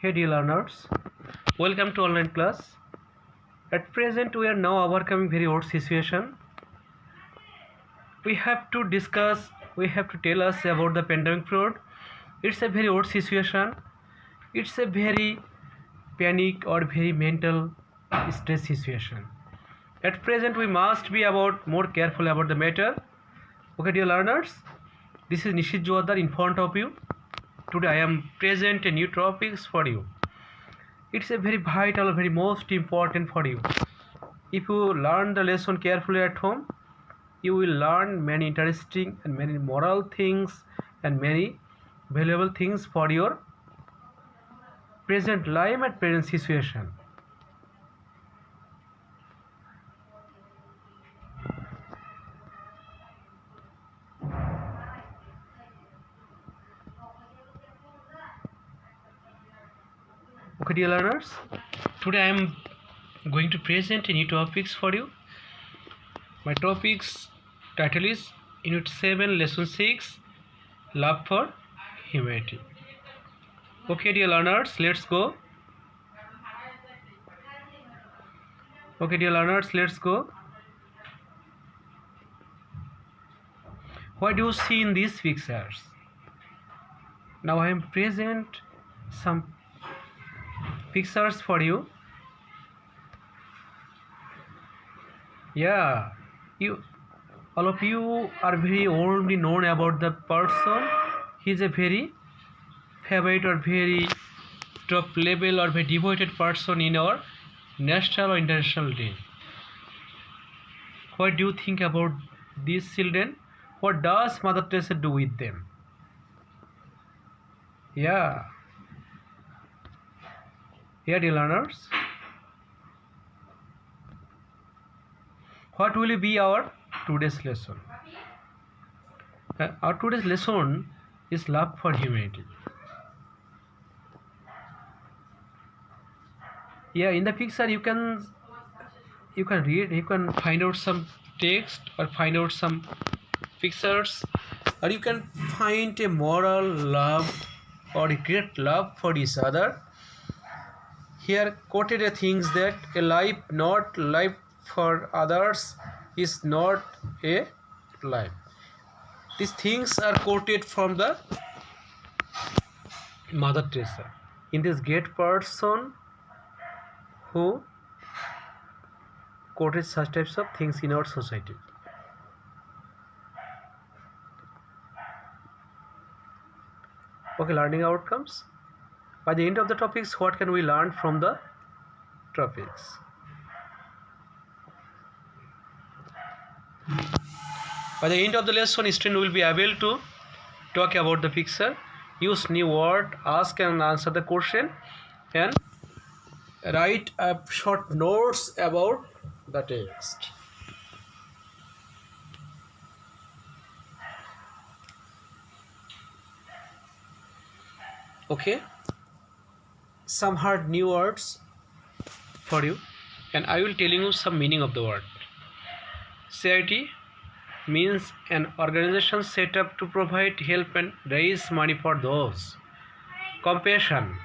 Hey dear learners, welcome to online class. At present we are now overcoming very old situation. We have to discuss, we have to tell us about the pandemic period. It's a very old situation. It's a very panic or very mental stress situation. At present we must be more careful about the matter. Okay dear learners, this is Nishit Joadar in front of you. Today I am present a new topics for you. It's a very vital, very most important for you. If you learn the lesson carefully at home, you will learn many interesting and many moral things and many valuable things for your present life and present situation. Okay dear learners, today I am going to present a new topics for you. My topics title is Unit 7 Lesson 6 Love for Humanity. Okay dear learners, let's go. Okay dear learners, let's go. What do you see in these pictures? Now I am present some pictures for you. Yeah, you all of you are very already known about the person. He is a very favorite or very top level or very devoted person in our national or international day. What do you think about these children? What does Mother Teresa do with them? Yeah, dear learners. What will be our today's lesson? Our today's lesson is love for humanity. Yeah, in the picture you can read, you can find out some text or find out some pictures, or you can find a moral love or a great love for each other. Here quoted a things that a life not life for others is not a life. These things are quoted from the Mother Teresa, in this great person who quoted such types of things in our society. Okay, learning outcomes. By the end of the topics, what can we learn from the topics? By the end of the lesson, student will be able to talk about the picture, use new word, ask and answer the question, and write a short notes about the text. Okay, some hard new words for you, and I will telling you some meaning of the word. Charity means an organization set up to provide help and raise money for those. Compassion,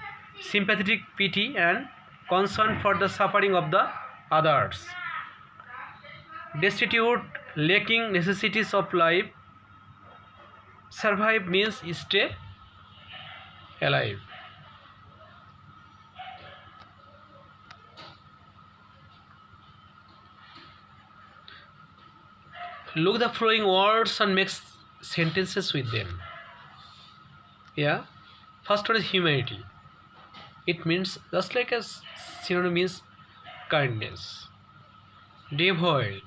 sympathetic pity and concern for the suffering of the others. Destitute, lacking necessities of life. Survive means stay alive. Look the following words and make sentences with them. Yeah. First one is humanity. It means just like a synonym means kindness. Devoid.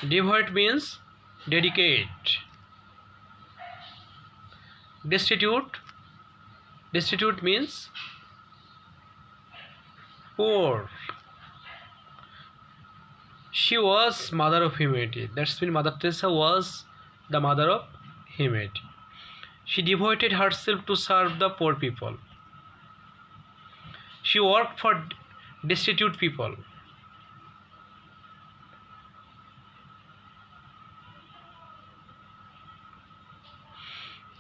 Devoid means dedicate. Destitute. Destitute means poor. She was mother of humanity. That's mean Mother Teresa was the mother of humanity. She devoted herself to serve the poor people. She worked for destitute people.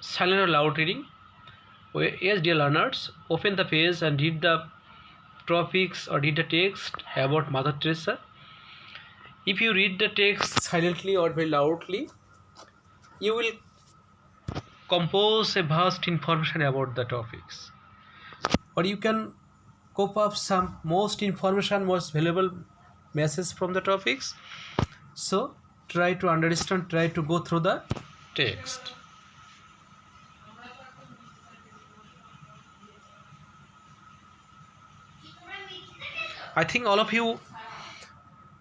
Silent or loud reading. Yes, dear learners, open the page and read the topics or read the text about Mother Teresa. If you read the text silently or very loudly, you will compose a vast information about the topics. Or you can cope up some most information, most valuable message from the topics. So try to understand, try to go through the text. I think all of you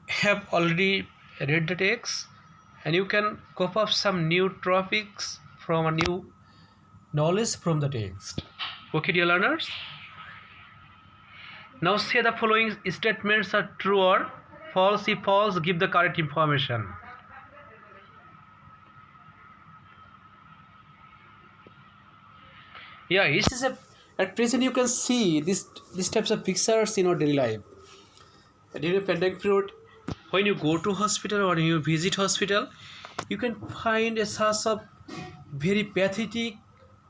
have already read the text and you can cope up some new topics from a new knowledge from the text. Okay, dear learners. Now say the following statements are true or false. If false, give the correct information. Yeah, this is a at present you can see these types of pictures in our daily life. During pandemic period, when you go to hospital or when you visit hospital, you can find a source of very pathetic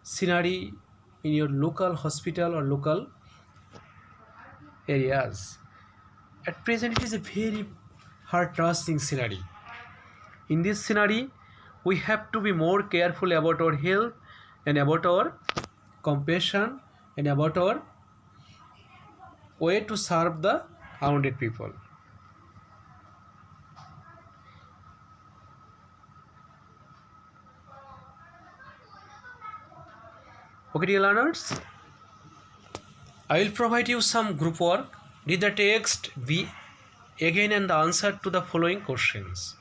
scenery in your local hospital or local areas. At present, it is a very heart-touching scenery. In this scenery, we have to be more careful about our health and about our compassion and about our way to serve the wounded people. Okay, dear learners, I will provide you some group work. Read the text again and the answer to the following questions.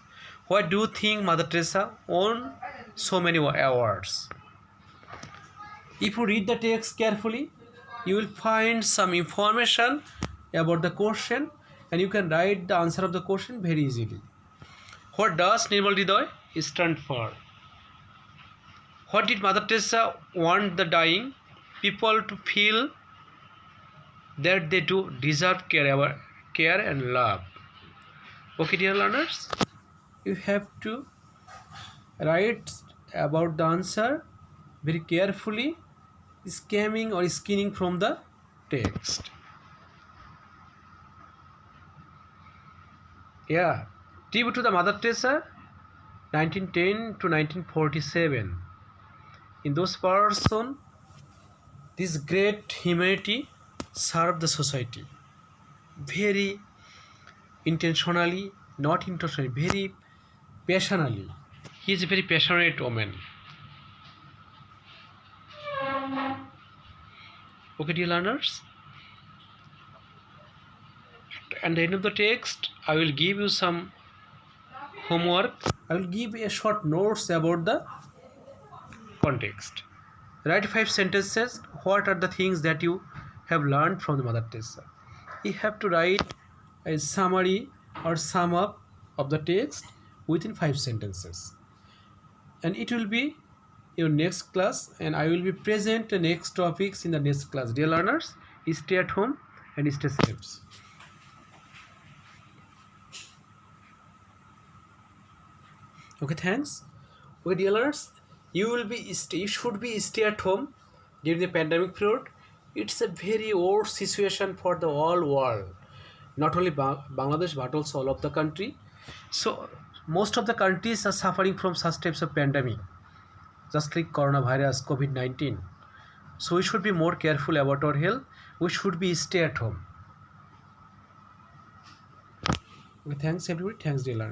Why do you think Mother Teresa won so many awards? If you read the text carefully, you will find some information about the question and you can write the answer of the question very easily. What does Nirmal Hridoy stand for? What did Mother Teresa want the dying people to feel that they do deserve care and love? Okay, dear learners, you have to write about the answer very carefully, skimming or skinning from the text. Yeah, tribute to the Mother Teresa, 1910 to 1947. In those person, this great humanity served the society very intentionally, not intentionally, very passionately. He is a very passionate woman. Okay, dear learners. At the end of the text, I will give you some homework. I will give a short notes about the context. Write 5 sentences. What are the things that you have learned from the Mother Teresa? You have to write a summary or sum up of the text within 5 sentences. And it will be your next class and I will be present the next topics in the next class. Dear learners, stay at home and stay safe. Okay, thanks. Okay, dear learners, you should be stay at home during the pandemic period. It's a very worse situation for the whole world, not only Bangladesh but also all of the country. So most of the countries are suffering from such types of pandemic, just like coronavirus, COVID-19. So we should be more careful about our health. We should be stay at home. Okay, thanks everybody. Thanks, dear learners.